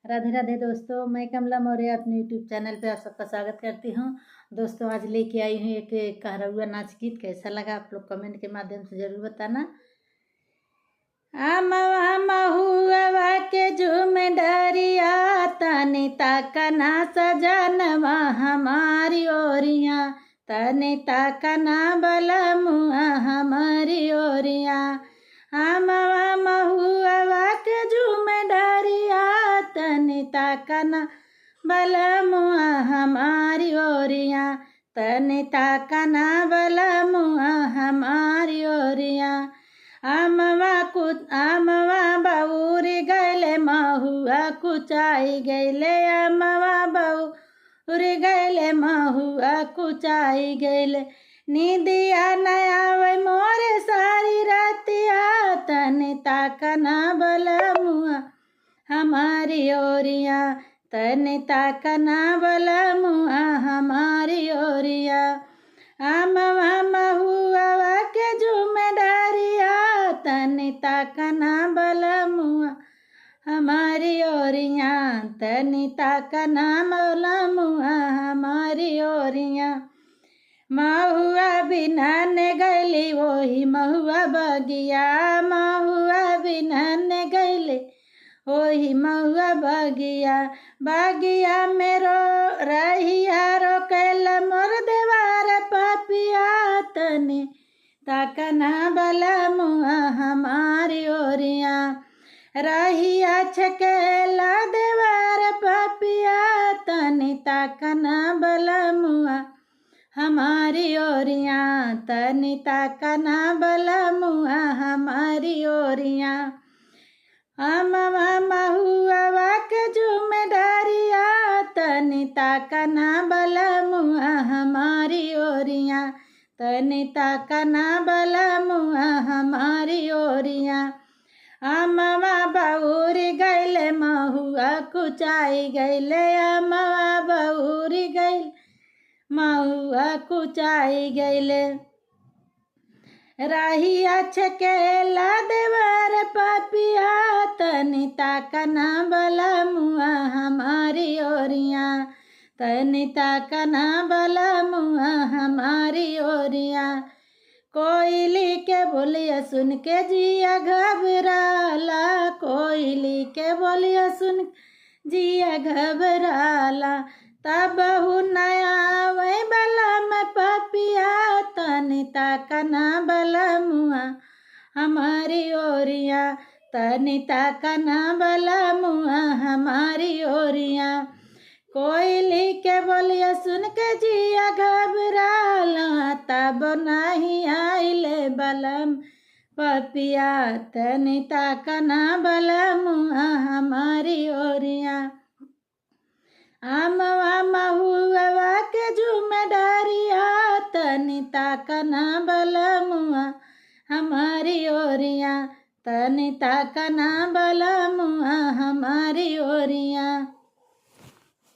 राधे राधे दोस्तों, मैं कमला मौर्य अपने यूट्यूब चैनल पे आप सबका स्वागत करती हूँ। दोस्तों आज लेके आई हूँ एक कहरौआ नाच गीत। कैसा लगा आप लोग कमेंट के माध्यम से जरूर बताना। आमवा महुआ के झूम डरिया तनी ताकना सजनवा हमारी ओरिया, तनी ताकना बलमुआ हमारी ओरिया। आमवा महुआ के झूम डरिया तनी ताकना बलमुआ हमारी ओरिया, तनी ताकना बलमुआ हमारी ओरिया। आमवा बउरी गैले महुआ कुचाई गैले, आमवा बउरी गैले महुआ कुचाई गैले। नींदिया नया मोरे सारी रतिया तनी ताकना बलमुआ हमारी ओरिया, तनी ताकना बलमुआ हमारी ओरिया। आमवा महुआ के झूम डरिया तनी ताकना बलमुआ हमारी ओरिया, तनी ताकना बलमुआ हमारी ओरिया। महुआ बिनन गैली वही महुआ बगिया, महुआ बिनन गैली वही महुआ बगिया। बगिया मेरो रहिया रोकल मोर देवार पापिया, तनी ताकना बलमुआ हमारी ओरिया। रहिया छकेला देवार पापिया, तनी ताकना बलमुआ हमारी ओरिया, तनी ताकना बलमुआ हमारी ओरिया। आमवा महुआ के झूम डरिया तनी ताकना बलमुआ हमारी ओरिया, तनी ताकना बलमुआ हमारी ओरिया। आमवा बउरी गैले महुआ कुचाई गैले, आमवा बउरी गैले महुआ कुचाई गैले। रहिया छकेला देवर पापिया, तनी ताकना बलमुआ हमारी ओरिया, तनी ताकना बलमुआ हमारी ओरिया। कोयली के बोलिया सुन के जिया घबराला, कोयली के बोलिया सुन जिया घबराला। तब नया वही बलम पापिया, तनी ताकना बलमुआ हमारी ओरिया, तनी ताकना बलमुआ हमारी ओरिया। कोयली के बोलिया सुन के जिया घबराला, तब नहीं आइले बलम पपिया, तनी ताकना बलमुआ हमारी ओरिया। आमवा महुआ के झूम डरिया तनी ताकना बलमुआ हमारी ओरिया, तनी ताकना बलमुआ हमारी ओरिया।